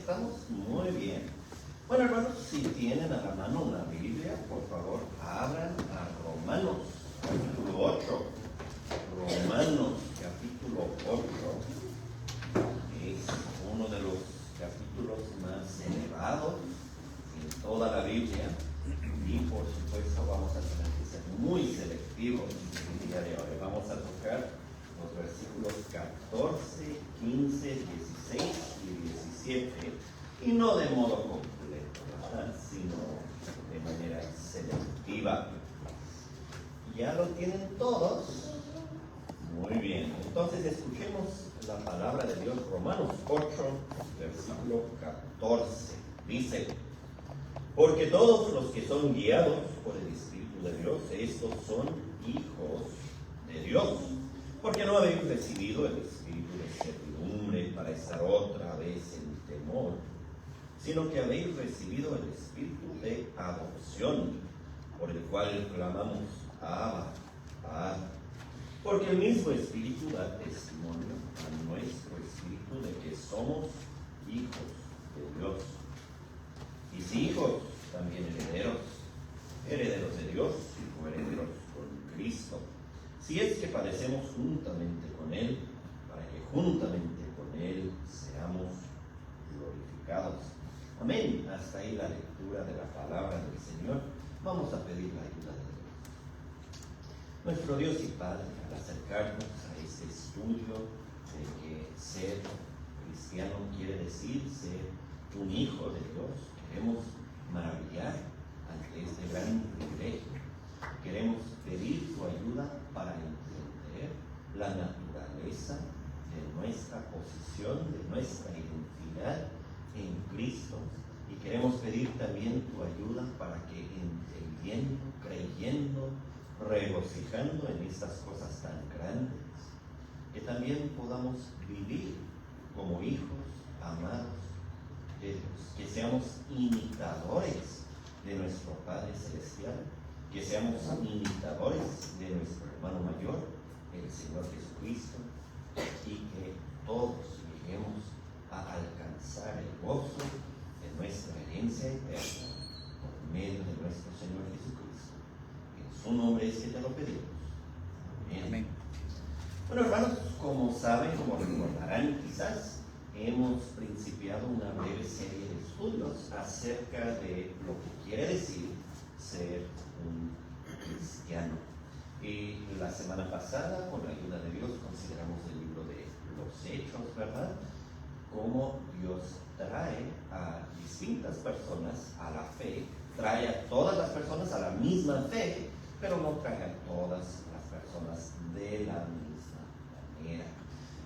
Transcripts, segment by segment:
¿Estamos? Muy bien. Bueno, hermanos, si tienen a la mano una Biblia, por favor, abran a Romanos, capítulo 8. Romanos, capítulo 8. Es uno de los capítulos más elevados en toda la Biblia. Y por supuesto vamos a tener que ser muy selectivos el día de hoy. Vamos a tocar los versículos 14, 15, 16 y 17. Y no de modo completo, ¿verdad? Sino de manera selectiva. ¿Ya lo tienen todos? Muy bien. Entonces escuchemos la palabra de Dios. Romanos 8, versículo 14. Dice: porque todos los que son guiados por el Espíritu de Dios, estos son hijos de Dios. Porque no habéis recibido el espíritu de servidumbre para estar otra vez en temor, sino que habéis recibido el espíritu de adopción, por el cual clamamos: Abba, Padre. Porque el mismo espíritu da testimonio a nuestro espíritu de que somos hijos de Dios. Y si hijos, también herederos, herederos de Dios y coherederos con Cristo. Si es que padecemos juntamente con Él, para que juntamente con Él seamos glorificados. Amén. Hasta ahí la lectura de la palabra del Señor. Vamos a pedir la ayuda de Dios. Nuestro Dios y Padre, al acercarnos a este estudio de que ser cristiano quiere decir ser un hijo de Dios, queremos maravillar ante este gran privilegio. Queremos pedir tu ayuda para entender la naturaleza de nuestra posición, de nuestra identidad en Cristo. Y queremos pedir también tu ayuda para que entendiendo, creyendo, regocijando en estas cosas tan grandes, que también podamos vivir como hijos amados de Dios, que seamos imitadores de nuestro Padre Celestial, que seamos imitadores de nuestro hermano mayor, el Señor Jesucristo, y que todos lleguemos a alcanzar el gozo de nuestra herencia eterna por medio de nuestro Señor Jesucristo. En su nombre es que te lo pedimos. Amén. Amén. Bueno, hermanos, como saben, como recordarán quizás, hemos principiado una breve serie de estudios acerca de lo que quiere decir ser un cristiano. Y la semana pasada, con la ayuda de Dios, consideramos el libro de los Hechos, ¿verdad? Cómo Dios trae a distintas personas a la fe, trae a todas las personas a la misma fe, pero no trae a todas las personas de la misma manera.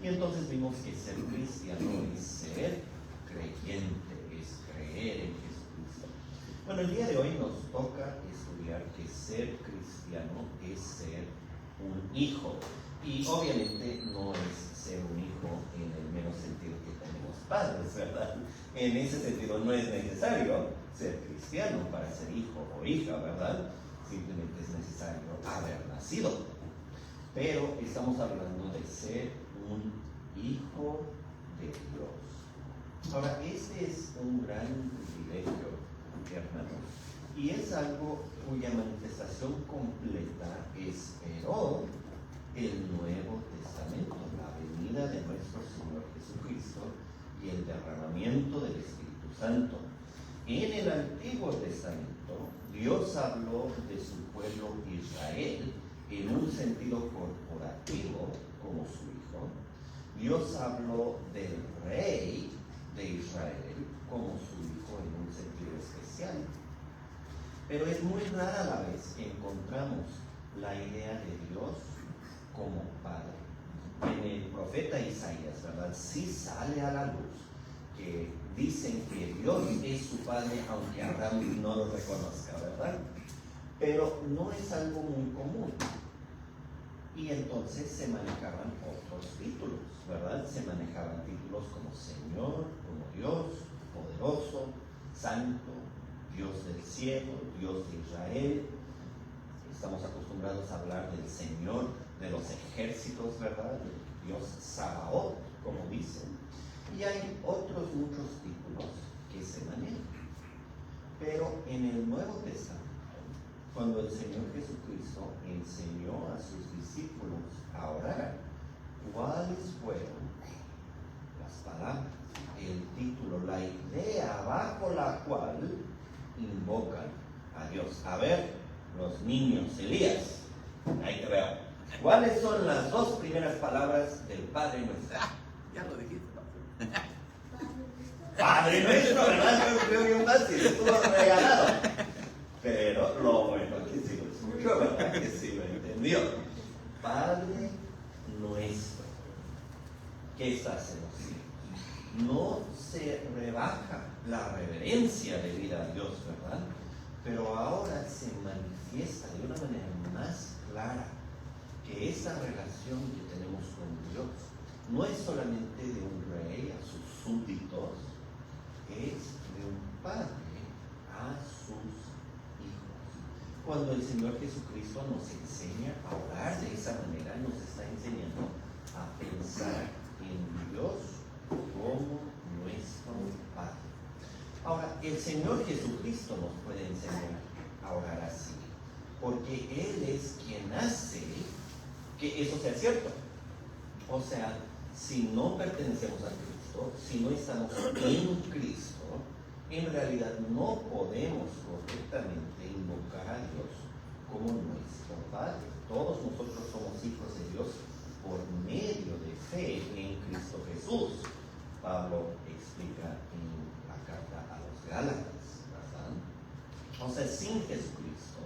Y entonces vimos que ser cristiano es ser creyente, es creer en Jesucristo. Bueno, el día de hoy nos toca estudiar que ser cristiano es ser un hijo. Y obviamente no es ser un hijo en el mero sentido que tenemos padres, ¿verdad? En ese sentido no es necesario ser cristiano para ser hijo o hija, ¿verdad? Simplemente es necesario haber nacido. Pero estamos hablando de ser un hijo de Dios. Ahora, este es un gran privilegio, hermanos, y es algo cuya manifestación completa esperó el Nuevo Testamento, la venida de nuestro Señor Jesucristo y el derramamiento del Espíritu Santo. En el Antiguo Testamento, Dios habló de su pueblo Israel en un sentido corporativo, como su hijo. Dios habló del rey de Israel como su hijo en un sentido especial. Pero es muy rara la vez que encontramos la idea de Dios como padre. En el profeta Isaías, ¿verdad? Sí sale a la luz que dicen que Dios es su padre, aunque Abraham no lo reconozca, ¿verdad? Pero no es algo muy común. Y entonces se manejaban otros títulos, ¿verdad? Se manejaban títulos como Señor, como Dios, poderoso, santo, Dios del cielo, Dios de Israel. Estamos acostumbrados a hablar del Señor de los ejércitos, ¿verdad? Dios Sabaoth, como dicen. Y hay otros muchos títulos que se manejan. Pero en el Nuevo Testamento, cuando el Señor Jesucristo enseñó a sus discípulos a orar, ¿cuáles fueron las palabras, el título, la idea bajo la cual invocan a Dios? A ver, los niños, Elías, ahí te veo. ¿Cuáles son las dos primeras palabras del Padre Nuestro? Ya lo dijiste, Padre Nuestro, ¿verdad? Yo creo bien fácil, estuvo regalado. Pero lo bueno que sí lo escuchó, ¿verdad? Que sí lo entendió. Padre Nuestro, ¿qué estás en los cielos? No se rebaja la reverencia debida a Dios, ¿verdad? Pero ahora se manifiesta de una manera más clara que esa relación que tenemos con Dios no es solamente de un rey a sus súbditos, es de un padre a sus hijos. Cuando el Señor Jesucristo nos enseña a orar de esa manera, nos está enseñando a pensar en Dios como nuestro Padre. Ahora, el Señor Jesucristo nos puede enseñar a orar así, porque Él es quien hace que eso sea cierto. O sea, si no pertenecemos a Cristo, si no estamos en Cristo, en realidad no podemos correctamente invocar a Dios como nuestro Padre. Todos nosotros somos hijos de Dios por medio de fe en Cristo Jesús. Pablo explica en la carta a los Gálatas, ¿verdad? O sea, sin Jesucristo,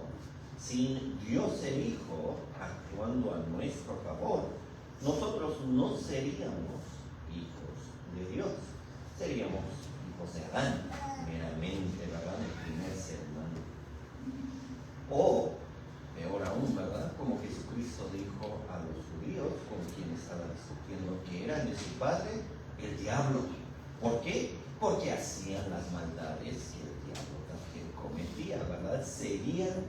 sin Dios el Hijo actuando a nuestro favor, nosotros no seríamos hijos de Dios, seríamos hijos de Adán, meramente, ¿verdad? El primer ser humano. O, peor aún, ¿verdad? Como Jesucristo dijo a los judíos con quienes estaba discutiendo que eran de su padre, el diablo. ¿Por qué? Porque hacían las maldades que el diablo también cometía, ¿verdad? Seguían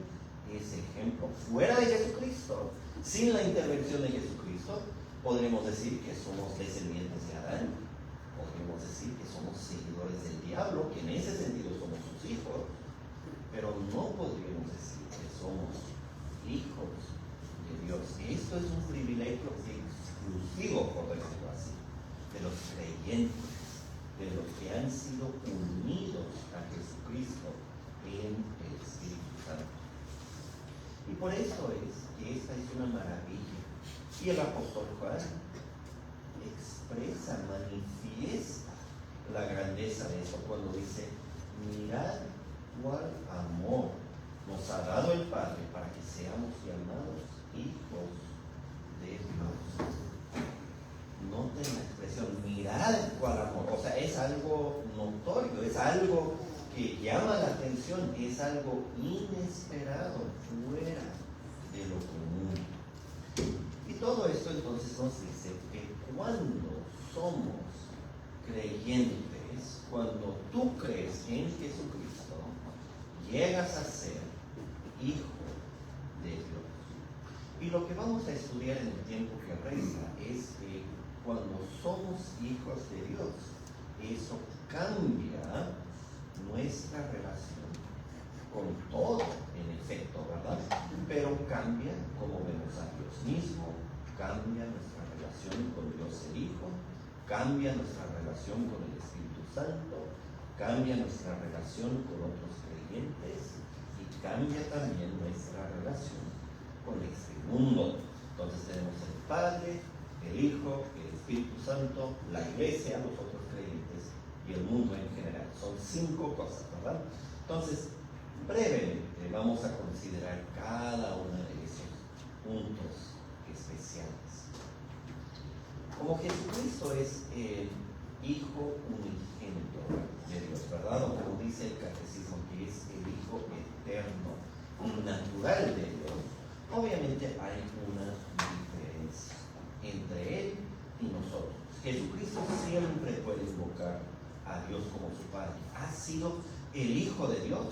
ese ejemplo. Fuera de Jesucristo, sin la intervención de Jesucristo, podremos decir que somos descendientes de Adán, podremos decir que somos seguidores del diablo, que en ese sentido somos sus hijos, pero no podríamos decir que somos hijos de Dios. Esto es un privilegio exclusivo, por decirlo así, de los creyentes, de los que han sido unidos a Jesucristo en el Espíritu Santo. Y por eso es que esta es una maravilla. Y el apóstol Juan expresa, manifiesta la grandeza de eso cuando dice: mirad cuál amor nos ha dado el Padre para que seamos llamados hijos de Dios. Noten la expresión, mirad cuál amor. O sea, es algo notorio, es algo que llama la atención, es algo inesperado, fuera de lo común. Y todo esto entonces nos dice que cuando somos creyentes, cuando tú crees en Jesucristo, llegas a ser hijo de Dios. Y lo que vamos a estudiar en el tiempo que resta es que cuando somos hijos de Dios, eso cambia nuestra relación con todo, en efecto, ¿verdad? Pero cambia como vemos a Dios mismo, cambia nuestra relación con Dios el Hijo, cambia nuestra relación con el Espíritu Santo, cambia nuestra relación con otros creyentes y cambia también nuestra relación con este mundo. Entonces tenemos el Padre, el Hijo, el Espíritu Santo, la Iglesia, los otros creyentes y el mundo en general. Son 5 cosas, ¿verdad? Entonces, brevemente vamos a considerar cada uno de esos puntos especiales. Como Jesucristo es el Hijo unigénito de Dios, ¿verdad? O como dice el Catecismo, que es el Hijo eterno y natural de Dios, obviamente hay una diferencia entre Él y nosotros. Jesucristo siempre puede invocar a Dios como su Padre. Ha sido el Hijo de Dios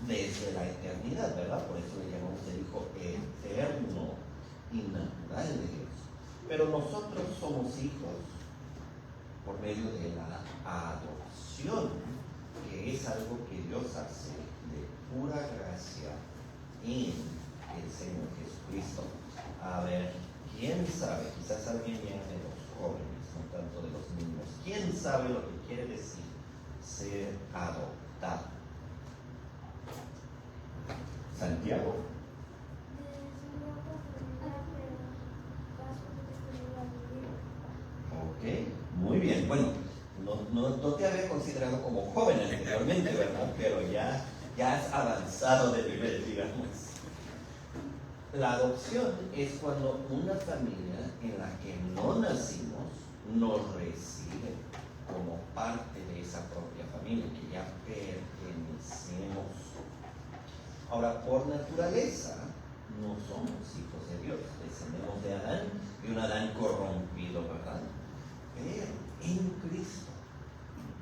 desde la eternidad, ¿verdad? Por eso le llamamos el Hijo eterno y natural de Dios. Pero nosotros somos hijos por medio de la adopción, que es algo que Dios hace de pura gracia en el Señor Jesucristo. A ver, ¿quién sabe? Quizás alguien viene de los jóvenes, no tanto de los niños. ¿Quién sabe lo que quiere decir ser adoptado? Santiago. Ok, muy bien. Bueno, no te había considerado como joven anteriormente, ¿verdad? Pero ya has avanzado de nivel, digamos. La adopción es cuando una familia en la que no nacimos nos recibe como parte de esa propia familia, que ya pertenecemos. Ahora, por naturaleza, no somos hijos de Dios, descendemos de Adán, y un Adán corrompido, ¿verdad? Pero en Cristo,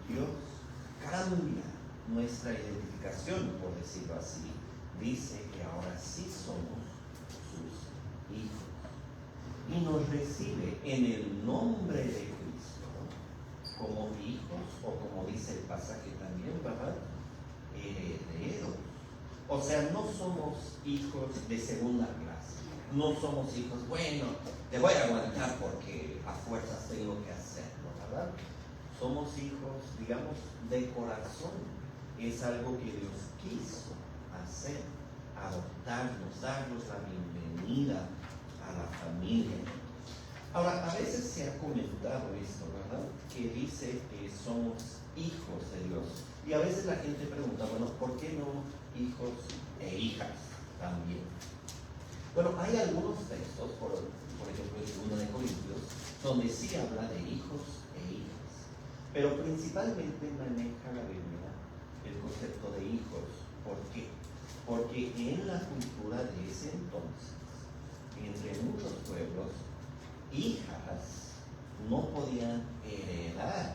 Dios cambia nuestra identificación, por decirlo así. Dice que ahora sí somos sus hijos. Y nos recibe en el nombre de Cristo como hijos, o como dice el pasaje también, ¿verdad? Herederos. O sea, no somos hijos de segunda clase. No somos hijos, bueno, te voy a aguantar porque a fuerzas tengo que hacerlo, ¿verdad? Somos hijos, digamos, de corazón. Es algo que Dios quiso hacer, adoptarnos, darnos la bienvenida a la familia. Ahora, a veces se ha comentado esto, ¿verdad? Que dice que somos hijos de Dios. Y a veces la gente pregunta, bueno, ¿por qué no hijos e hijas también? Bueno, hay algunos textos, por ejemplo, el 2 de Corintios, donde sí habla de hijos e hijas. Pero principalmente maneja la Biblia el concepto de hijos. ¿Por qué? Porque en la cultura de ese entonces, entre muchos pueblos, hijas no podían heredar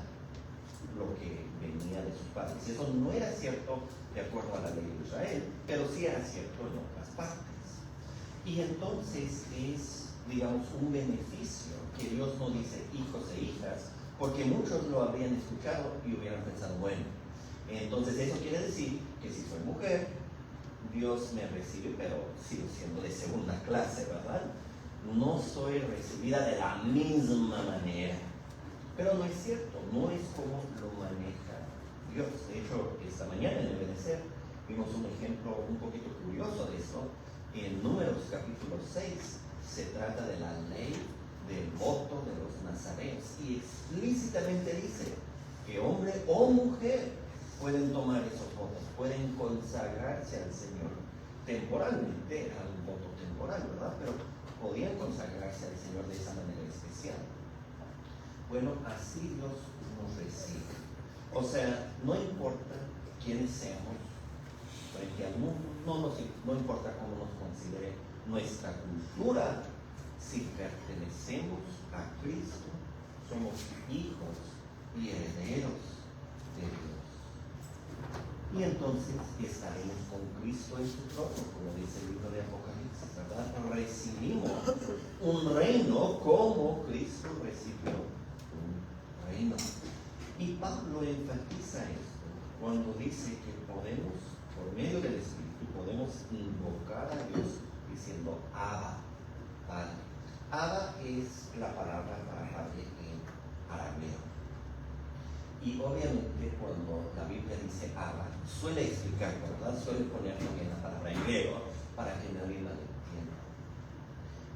lo que venía de sus padres. Y eso no era cierto de acuerdo a la ley de Israel, pero sí era cierto en otras partes. Y entonces es, digamos, un beneficio que Dios no dice hijos e hijas, porque muchos lo habrían escuchado y hubieran pensado, bueno, entonces eso quiere decir que si soy mujer, Dios me recibe, pero sigo siendo de segunda clase, ¿verdad? No soy recibida de la misma manera. Pero no es cierto, no es como lo maneja Dios. De hecho, esta mañana en el Benecer vimos un ejemplo un poquito curioso de esto. En Números capítulo 6 se trata de la ley del voto de los nazareos y explícitamente dice que hombre o mujer pueden tomar esos votos, pueden consagrarse al Señor temporalmente, era un voto temporal, ¿verdad? Pero podían consagrarse al Señor de esa manera especial. Bueno, así Dios nos recibe. O sea, no importa quiénes seamos frente al mundo, no importa cómo nos considere nuestra cultura, si pertenecemos a Cristo, somos hijos y herederos de Dios. Y entonces estaremos con Cristo en su trono, como dice el libro de Apocalipsis, ¿verdad? Recibimos un reino como Cristo recibió un reino. Y Pablo enfatiza esto cuando dice que podemos, por medio del Espíritu, podemos invocar a Dios diciendo Abba, Padre. Abba es la palabra para padre en arameo. Y obviamente cuando la Biblia dice Abba, suele explicar, ¿verdad? Suele poner también la palabra en griego para que nadie la entienda.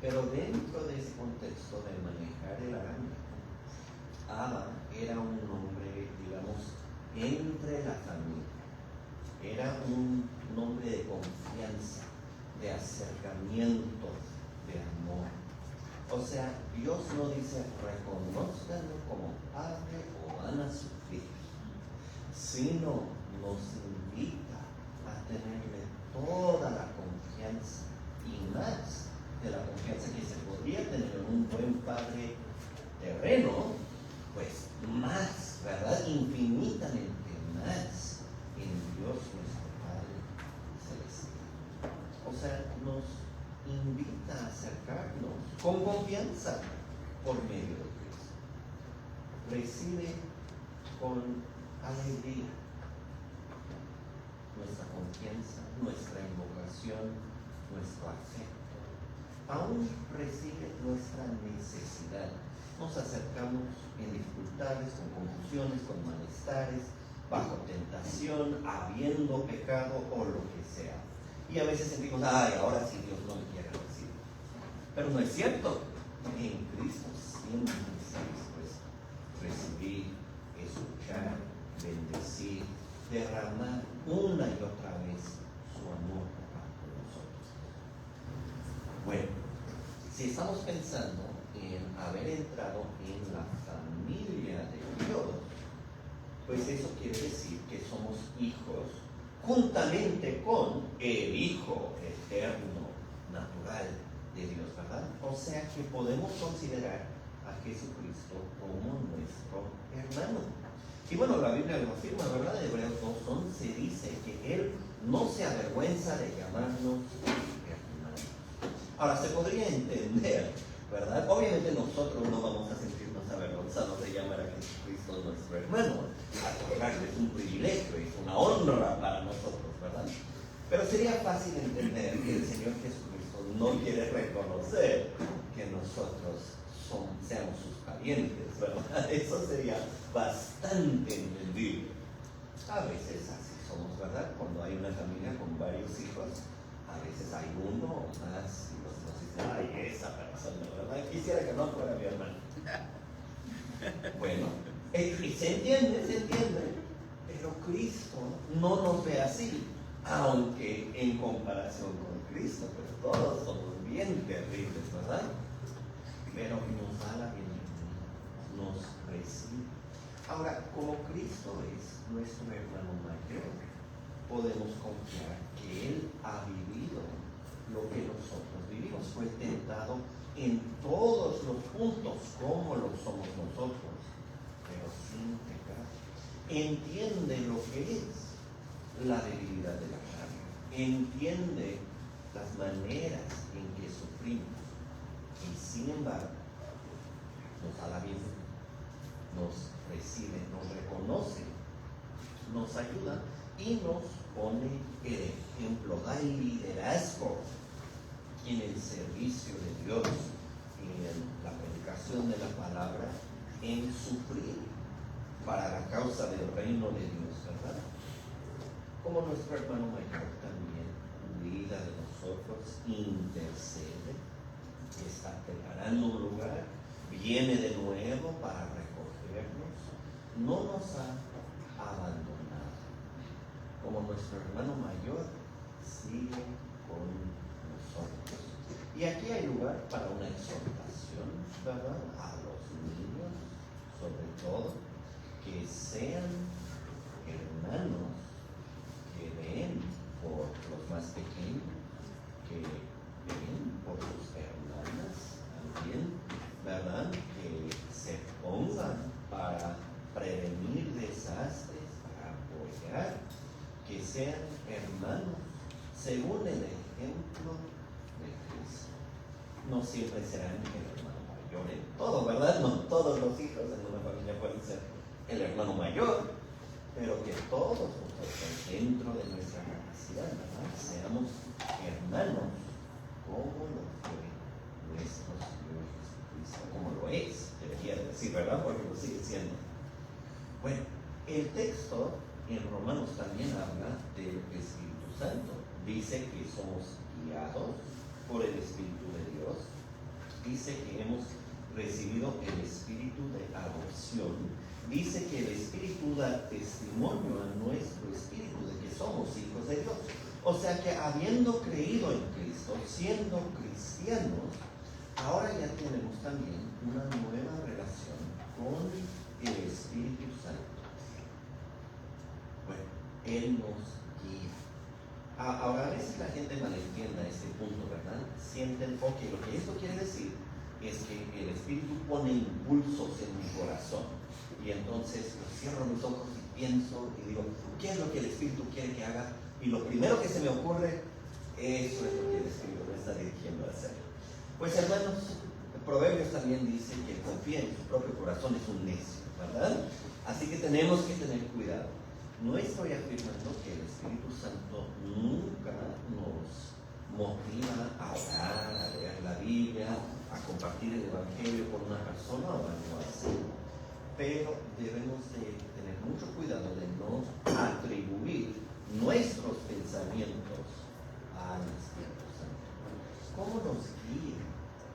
Pero dentro de ese contexto de manejar el arameo, Abba era un nombre, digamos, entre la familia. Era un nombre de confianza, de acercamiento, de amor. O sea, Dios no dice reconózcanlo como padre o van a sufrir, sino nos invita a tenerle toda la confianza y más de la confianza que se podría tener en un buen padre terreno, pues más, ¿verdad? Infinitamente más en Dios nuestro Padre Celestial. O sea, nos invita a acercarnos con confianza por medio de Cristo. Recibe con alegría nuestra confianza, nuestra invocación, nuestro afecto. Aún recibe nuestra necesidad. Nos acercamos en dificultades, con confusiones, con malestares, bajo tentación, habiendo pecado o lo que sea. Y a veces sentimos, ay, ahora sí Dios no me quiere recibir. Pero no es cierto. En Cristo siempre está dispuesto a recibir, escuchar, bendecir, derramar una y otra vez su amor para nosotros. Bueno, si estamos pensando en haber entrado en la familia de Dios, pues eso quiere decir que somos hijos juntamente con el Hijo eterno, natural de Dios, ¿verdad? O sea que podemos considerar a Jesucristo como nuestro hermano. Y bueno, la Biblia lo afirma, ¿verdad? En Hebreos 2:11 dice que Él no se avergüenza de llamarnos hermanos. Ahora, se podría entender, ¿verdad? Obviamente nosotros no vamos a sentirnos avergonzados de llamar a Jesucristo nuestro hermano. Al contrario, es un privilegio, es una honra para nosotros, ¿verdad? Pero sería fácil entender que el Señor Jesucristo no quiere reconocer que nosotros seamos sus parientes, ¿verdad? Eso sería bastante entendible. A veces así somos, ¿verdad? Cuando hay una familia con varios hijos, a veces hay uno o más y los dos dicen, ay, esa persona, ¿verdad? Quisiera que no fuera mi hermano. Bueno, y se entiende, pero Cristo no nos ve así, aunque en comparación con Cristo, pues todos somos bien terribles, ¿verdad? Pero nos da la bienvenida, nos recibe. Ahora, como Cristo es nuestro hermano mayor, podemos confiar que Él ha vivido lo que nosotros vivimos. Fue tentado en todos los puntos como lo somos nosotros, pero sin pecado. Entiende lo que es la debilidad de la carne, entiende las maneras en que sufrimos y sin embargo nos da la vida, nos recibe, nos reconoce, nos ayuda y nos pone el ejemplo, da el liderazgo en el servicio de Dios, en la predicación de la palabra, en sufrir para la causa del reino de Dios, ¿verdad? Como nuestro hermano mayor también cuida de nosotros, intercede, está preparando un lugar, viene de nuevo para recogernos, no nos ha abandonado. Como nuestro hermano mayor sigue con nosotros. Y aquí hay lugar para una exhortación, ¿verdad? A los niños, sobre todo, que sean hermanos, que ven por los más pequeños, que ven por sus hermanas también, ¿verdad? Que se pongan para prevenir desastres, para apoyar, que sean hermanos según el ejemplo de Cristo. No siempre serán el hermano mayor en todo, ¿verdad? No todos los hijos en una familia pueden ser el hermano mayor, pero que todos nosotros, dentro de nuestra capacidad, ¿verdad? Seamos hermanos como lo fue nuestro Señor Jesucristo, como lo es, debería decir, ¿verdad? Porque lo sigue siendo. Bueno, el texto en Romanos también habla del Espíritu Santo. Dice que somos guiados por el Espíritu de Dios. Dice que hemos recibido el Espíritu de adopción. Dice que el Espíritu da testimonio a nuestro espíritu de que somos hijos de Dios. O sea que habiendo creído en Cristo, siendo cristianos, ahora ya tenemos también una nueva relación con el Espíritu Santo. Bueno, Él nos guía. Ahora a veces la gente malentienda este punto, ¿verdad? Sienten, ok, lo que esto quiere decir es que el Espíritu pone impulsos en mi corazón. Y entonces cierro mis ojos y pienso y digo, ¿qué es lo que el Espíritu quiere que haga? Y lo primero que se me ocurre, eso es lo que el Espíritu me está dirigiendo a hacer. Pues hermanos, Proverbios también dice que el que confía en su propio corazón es un necio. ¿verdad? Así que tenemos que tener cuidado. No estoy afirmando que el Espíritu Santo nunca nos motiva a orar, a leer la Biblia, a compartir el Evangelio con una persona o algo así. Pero debemos de tener mucho cuidado de no atribuir nuestros pensamientos al Espíritu Santo. ¿Cómo nos guía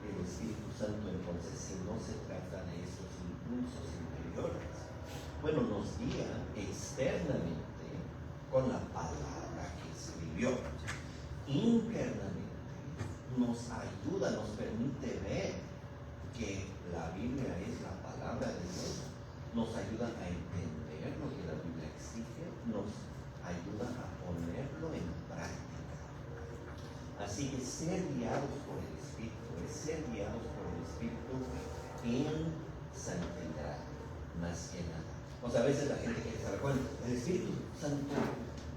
el Espíritu Santo entonces si no se trata de esos impulsos interiores? Bueno, nos guía externamente con la palabra que escribió. Internamente nos ayuda, nos permite ver que la Biblia es la palabra de Dios. Nos ayuda a entender lo que la Biblia exige, nos ayuda a ponerlo en práctica. Así que ser guiados por el Espíritu es ser guiados por el Espíritu en santidad, más que nada. O sea, a veces la gente quiere saber, bueno, el Espíritu Santo,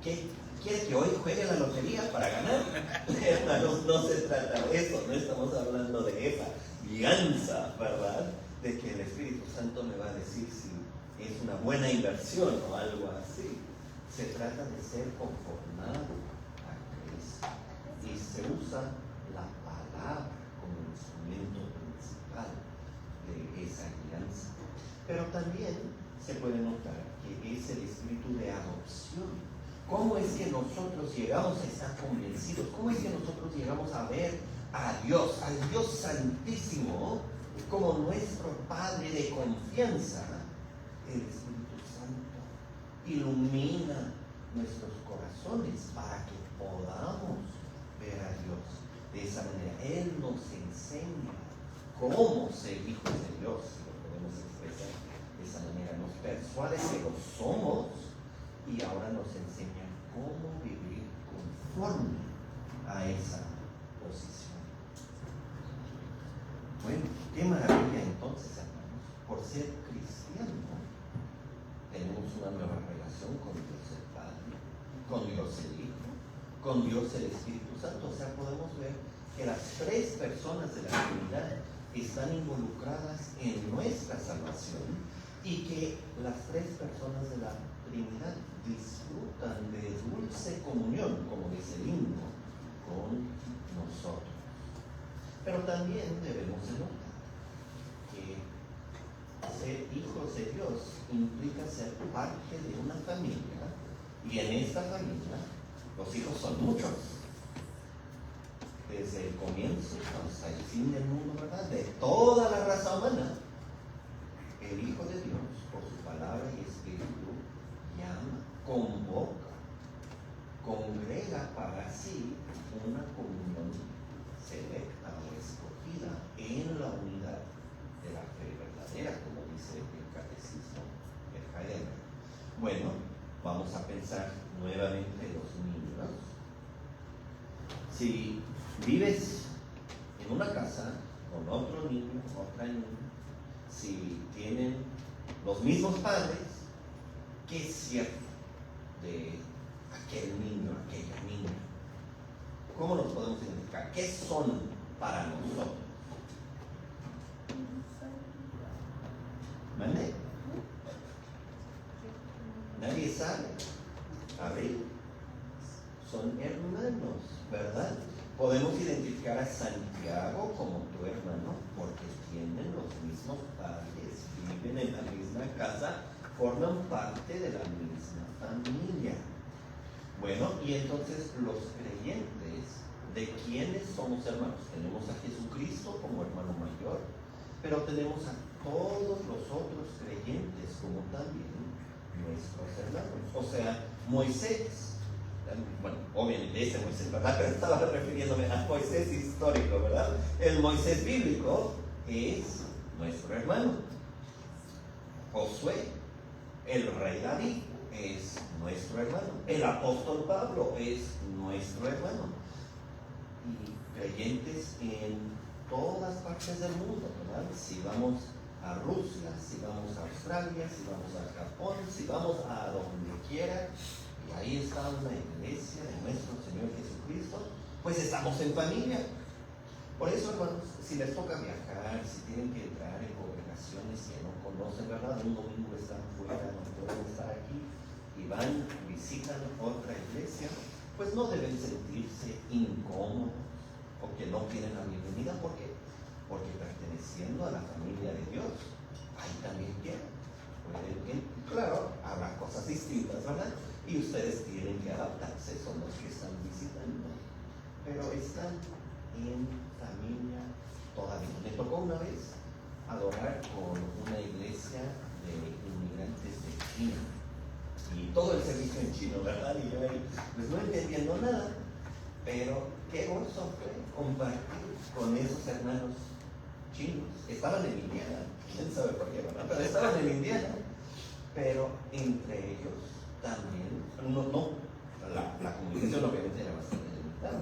¿qué quiere que hoy juegue la lotería para ganar? Hermanos, no se trata de eso, no estamos hablando de esa guianza, ¿verdad? De que el Espíritu Santo me va a decir si es una buena inversión o algo así. Se trata de ser conformado a Cristo y se usa la palabra como instrumento principal de esa guianza. Pero también se puede notar que es el espíritu de adopción. ¿Cómo es que nosotros llegamos a estar convencidos? ¿Cómo es que nosotros llegamos a ver a Dios, al Dios Santísimo, como nuestro Padre de confianza? El Espíritu Santo ilumina nuestros corazones para que podamos ver a Dios de esa manera. Él nos enseña cómo ser hijos de Dios, si lo podemos expresar de esa manera. Nos persuade que lo somos y ahora nos enseña cómo vivir conforme a esa posición. Bueno, qué maravilla entonces, hermanos. Por ser cristiano, tenemos una nueva relación con Dios el Padre, con Dios el Hijo, con Dios el Espíritu Santo. O sea, podemos ver que las tres personas de la Trinidad están involucradas en nuestra salvación y que las tres personas de la Trinidad disfrutan de dulce comunión, como dice el himno, con nosotros. Pero también debemos de notar que ser hijos de Dios implica ser parte de una familia, y en esta familia los hijos son muchos. Desde el comienzo hasta el fin del mundo, ¿verdad? De toda la raza humana, el Hijo de Dios, por su palabra y espíritu, llama, convoca, congrega para sí una comunión selecta o escogida en la unidad de la fe verdadera, como dice el catecismo de Heidelberg. Bueno, vamos a pensar nuevamente los niños. Si vives en una casa con otro niño, otra niña, si tienen los mismos padres, ¿qué es cierto de aquel niño, aquella niña? ¿Cómo los podemos identificar? ¿Qué son para nosotros? ¿Mande? Nadie sabe. A ver, son hermanos, ¿verdad? Podemos identificar a Santiago como tu hermano porque tienen los mismos padres, viven en la misma casa, forman parte de la misma familia. Bueno, y entonces los creyentes, ¿de quiénes somos hermanos? Tenemos a Jesucristo como hermano mayor, pero tenemos a todos los otros creyentes como también nuestros hermanos. O sea, Moisés, bueno, obviamente ese Moisés, ¿verdad? Pero estaba refiriéndome a Moisés histórico, ¿verdad? El Moisés bíblico es nuestro hermano. Josué, el rey David, es nuestro hermano. El apóstol Pablo es nuestro hermano. Y creyentes en todas partes del mundo, ¿verdad? Si vamos a Rusia, si vamos a Australia, si vamos a Japón, si vamos a donde quiera, y ahí está una iglesia de nuestro Señor Jesucristo, pues estamos en familia. Por eso, hermanos, si les toca viajar, si tienen que entrar en congregación, vacaciones que no conocen, ¿verdad? Un domingo están fuera, no pueden estar aquí y van, visitan otra iglesia, pues no deben sentirse incómodos o que no tienen la bienvenida. ¿Por qué? Porque perteneciendo a la familia de Dios, ahí también quieren. Claro, habrá cosas distintas, ¿verdad? Y ustedes tienen que adaptarse, son los que están visitando. Pero están en familia todavía. Me tocó una vez adorar con una iglesia de inmigrantes de China. Y todo el servicio en chino, ¿verdad? Y yo ahí, pues no entendiendo nada. Pero qué gozo fue compartir con esos hermanos chinos. Estaban en Indiana, quién sabe por qué, ¿verdad? Pero estaban en Indiana. Pero entre ellos también, la comunicación obviamente era bastante limitada,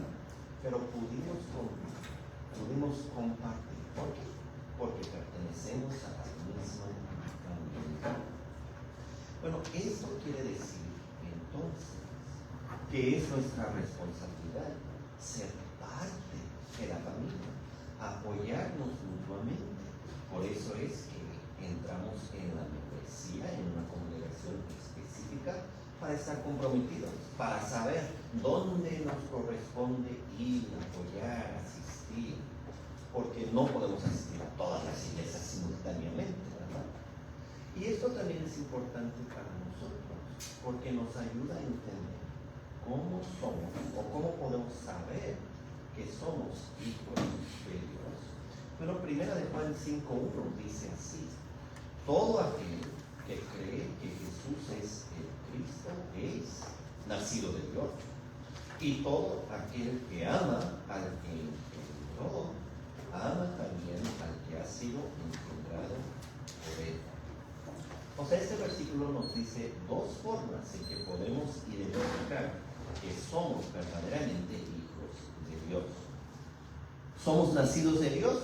pero pudimos compartir. ¿Por qué? Porque pertenecemos a la misma familia. Bueno, eso quiere decir entonces que es nuestra responsabilidad ser parte de la familia, apoyarnos mutuamente. Por eso es que entramos en la membresía, en una congregación específica, para estar comprometidos, para saber dónde nos corresponde ir, apoyar, asistir, porque no podemos asistir a todas las iglesias simultáneamente, ¿verdad? Y esto también es importante para nosotros, porque nos ayuda a entender cómo somos o cómo podemos saber que somos hijos de Dios. Bueno, primera de Juan 5:1 dice así: todo aquel que cree que Jesús es el Cristo es nacido de Dios, y todo aquel que ama al que engendró, ama también al que ha sido engendrado por él. O sea, este versículo nos dice dos formas en que podemos identificar que somos verdaderamente hijos de Dios. ¿Somos nacidos de Dios?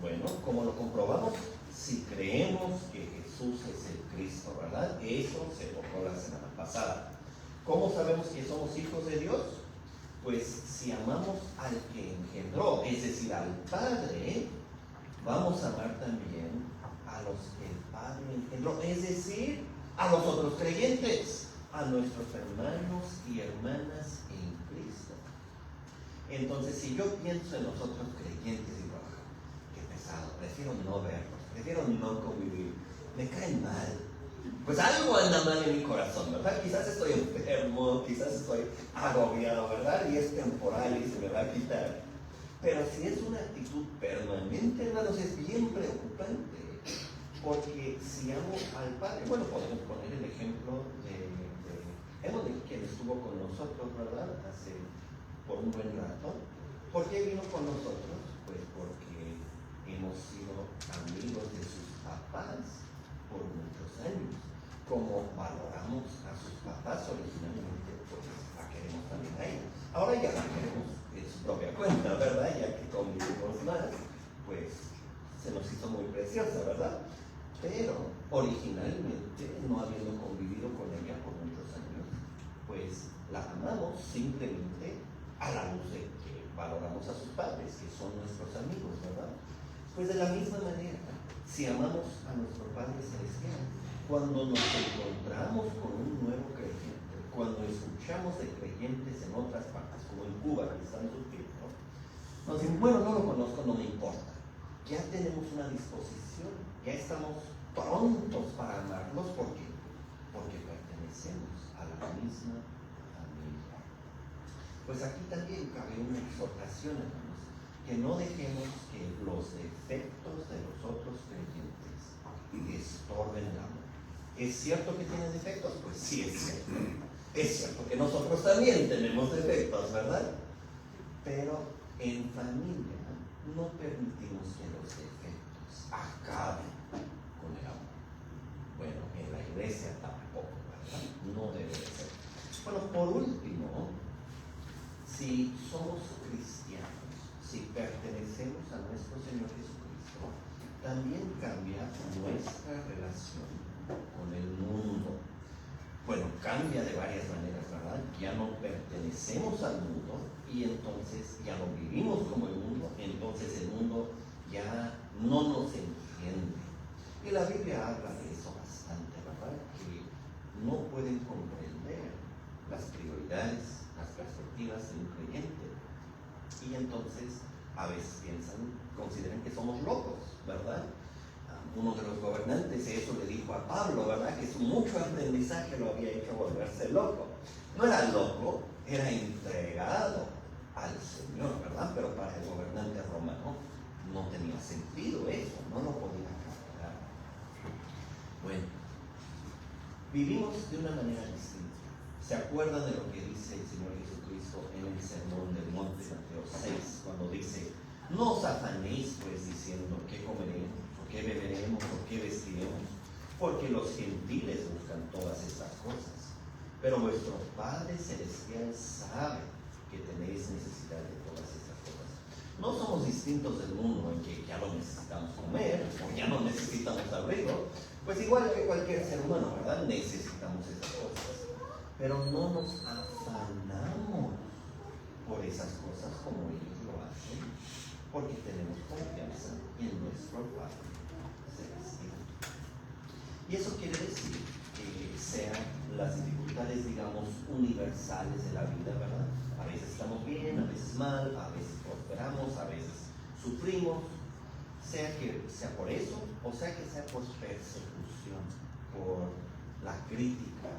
Bueno, ¿cómo lo comprobamos? Si creemos que Jesús es el Cristo, ¿verdad? Eso se tocó la semana pasada. ¿Cómo sabemos que somos hijos de Dios? Pues si amamos al que engendró, es decir, al Padre, vamos a amar también a los que el Padre engendró, es decir, a los otros creyentes, a nuestros hermanos y hermanas en Cristo. Entonces, si yo pienso en los otros creyentes, digo, qué pesado, prefiero no verlos, prefiero no convivir, me caen mal. Pues algo anda mal en mi corazón, ¿verdad? Quizás estoy enfermo, quizás estoy agobiado, ¿verdad? Y es temporal y se me va a quitar. Pero si es una actitud permanente, hermanos, es bien preocupante. Porque si amo al Padre, bueno, podemos poner el ejemplo de Emily, quien estuvo con nosotros, ¿verdad? Por un buen rato. ¿Por qué vino con nosotros? Pues porque hemos sido amigos de sus papás por muchos años. Como valoramos a sus papás originalmente, pues la queremos también a ella. Ahora ya la queremos en su propia cuenta, ¿verdad? Ya que convivimos más, pues se nos hizo muy preciosa, ¿verdad? Pero originalmente, no habiendo convivido con ella por muchos años, pues la amamos simplemente a la luz de que valoramos a sus padres, que son nuestros amigos, ¿verdad? Pues de la misma manera, si amamos a nuestro Padre Celestial, cuando nos encontramos con un nuevo creyente, cuando escuchamos de creyentes en otras partes, como en Cuba, que están sufriendo, nos dicen, bueno, no lo conozco, no me importa. Ya tenemos una disposición, ya estamos prontos para amarlos. ¿Por qué? Porque pertenecemos a la misma familia. Pues aquí también cabe una exhortación, hermanos, que no dejemos que los defectos de los otros creyentes estorben el amor. ¿Es cierto que tienen defectos? Pues sí, es cierto. Es cierto que nosotros también tenemos defectos, ¿verdad? Pero en familia no permitimos que los defectos acaben con el amor. Bueno, en la iglesia tampoco, ¿verdad? No debe de ser. Bueno, por último, si somos cristianos, si pertenecemos a nuestro Señor Jesucristo, también cambia nuestra relación con el mundo. Bueno, cambia de varias maneras, ¿verdad? Ya no pertenecemos al mundo y entonces ya no vivimos como el mundo, entonces el mundo ya no nos entiende. Y la Biblia habla de eso bastante, ¿verdad? Que no pueden comprender las prioridades, las perspectivas de un creyente. Y entonces a veces consideran que somos locos, ¿verdad? Uno de los gobernantes eso le dijo a Pablo, ¿verdad? Que su mucho aprendizaje lo había hecho volverse loco. No era loco, era entregado al Señor, ¿verdad? Pero para el gobernante romano no tenía sentido eso, no lo podía captar. Bueno, vivimos de una manera distinta. ¿Se acuerdan de lo que dice el Señor Jesucristo en el Sermón del Monte, Mateo 6, cuando dice: no os afanéis pues diciendo qué comeremos, o qué beberemos, o qué vestiremos, porque los gentiles buscan todas estas cosas, pero vuestro Padre Celestial sabe que tenéis necesidad de todas estas cosas. No somos distintos del mundo en que ya no necesitamos comer, o ya no necesitamos abrigo, pues igual que cualquier ser humano, ¿verdad? Necesitamos esas cosas. Pero no nos afanamos por esas cosas como ellos lo hacen, porque tenemos confianza en nuestro Padre Celestial. Y eso quiere decir que sean las dificultades, digamos, universales de la vida, ¿verdad? A veces estamos bien, a veces mal, a veces prosperamos, a veces sufrimos, sea que sea por eso, o sea que sea por persecución, por la crítica,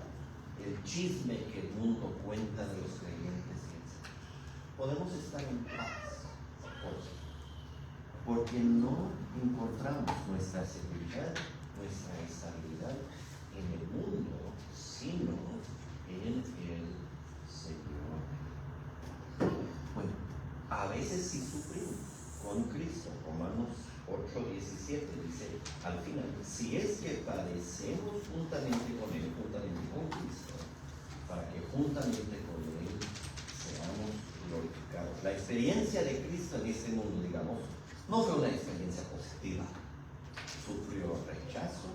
el chisme que el mundo cuenta de los creyentes, etc. Podemos estar en paz porque no encontramos nuestra seguridad, nuestra estabilidad en el mundo, sino en el Señor. Bueno, a veces sí sufrimos con Cristo. Romanos 8:17 dice al final: si es que padecemos juntamente con Él, juntamente con Cristo, para que juntamente con Él seamos glorificados. La experiencia de Cristo en este mundo, digamos, no fue una experiencia positiva. Sufrió rechazo,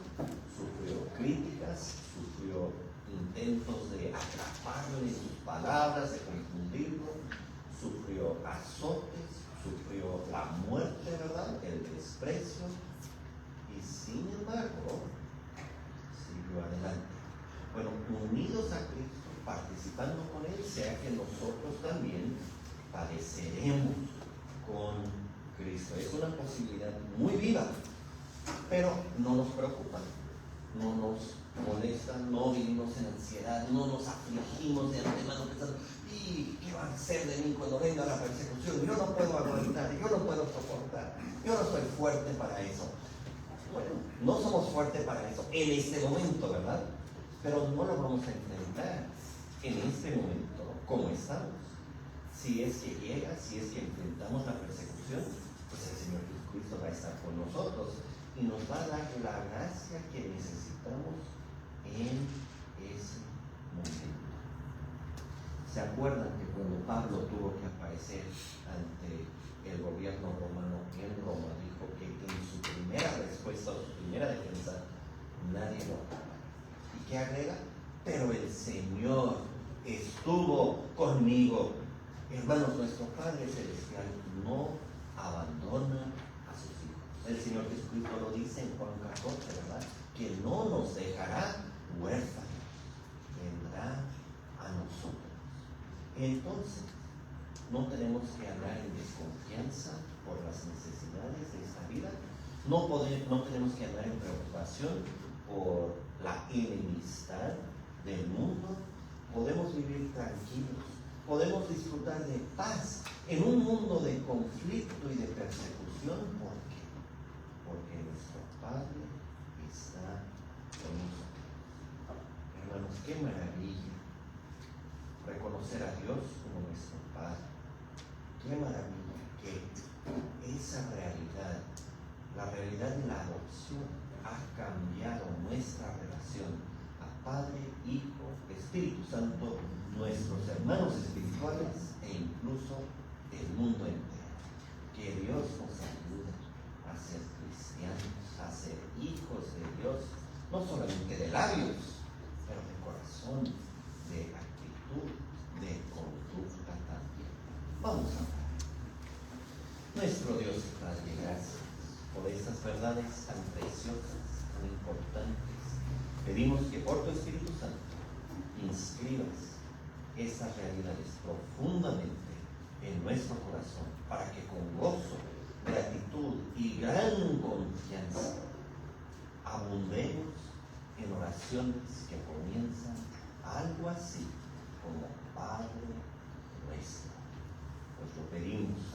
sufrió críticas, sufrió intentos de atraparlo en sus palabras, de confundirlo, sufrió azotes, sufrió la muerte, ¿verdad? El desprecio, y sin embargo siguió adelante. Bueno, unidos a Cristo, participando con Él, sea que nosotros también padeceremos con Cristo. Es una posibilidad muy viva, pero no nos preocupa, no nos molesta, no vivimos en ansiedad, no nos afligimos de antemano pensando: ¿y qué van a hacer de mí cuando venga la persecución? Yo no puedo aguantar, yo no puedo soportar, yo no soy fuerte para eso. Bueno, no somos fuertes para eso en este momento, ¿verdad? Pero no lo vamos a enfrentar en este momento como estamos. Si es que llega, si es que enfrentamos la persecución, pues el Señor Jesucristo va a estar con nosotros y nos va a dar la gracia que necesitamos en ese momento. ¿Se acuerdan que cuando Pablo tuvo que aparecer ante el gobierno romano en Roma, dijo que en su primera respuesta o su primera defensa nadie lo amaba? ¿Y qué agrega? Pero el Señor estuvo conmigo. Hermanos, nuestro Padre Celestial no abandona a sus hijos. El Señor Jesucristo lo dice en Juan 14, ¿verdad? Que no nos dejará huérfanos, vendrá a nosotros. Entonces, no tenemos que andar en desconfianza por las necesidades de esta vida, no tenemos que andar en preocupación por la enemistad del mundo. Podemos vivir tranquilos, podemos disfrutar de paz en un mundo de conflicto y de persecución. ¿Por qué? Porque nuestro Padre está con nosotros. Hermanos, qué maravilla reconocer a Dios como nuestro Padre. Qué maravilla que esa realidad, la realidad de la adopción, ha cambiado nuestra relación a Padre, Hijo, Espíritu Santo, nuestros hermanos espirituales e incluso el mundo entero. Que Dios nos ayude a ser cristianos, a ser hijos de Dios, no solamente de labios, pero de corazón, de actitud, de conducta también. Vamos a orar. Nuestro Dios y Padre, gracias por estas verdades tan preciosas son importantes. Pedimos que por tu Espíritu Santo inscribas esas realidades profundamente en nuestro corazón, para que con gozo, gratitud y gran confianza abundemos en oraciones que comienzan algo así como Padre nuestro. Pues lo pedimos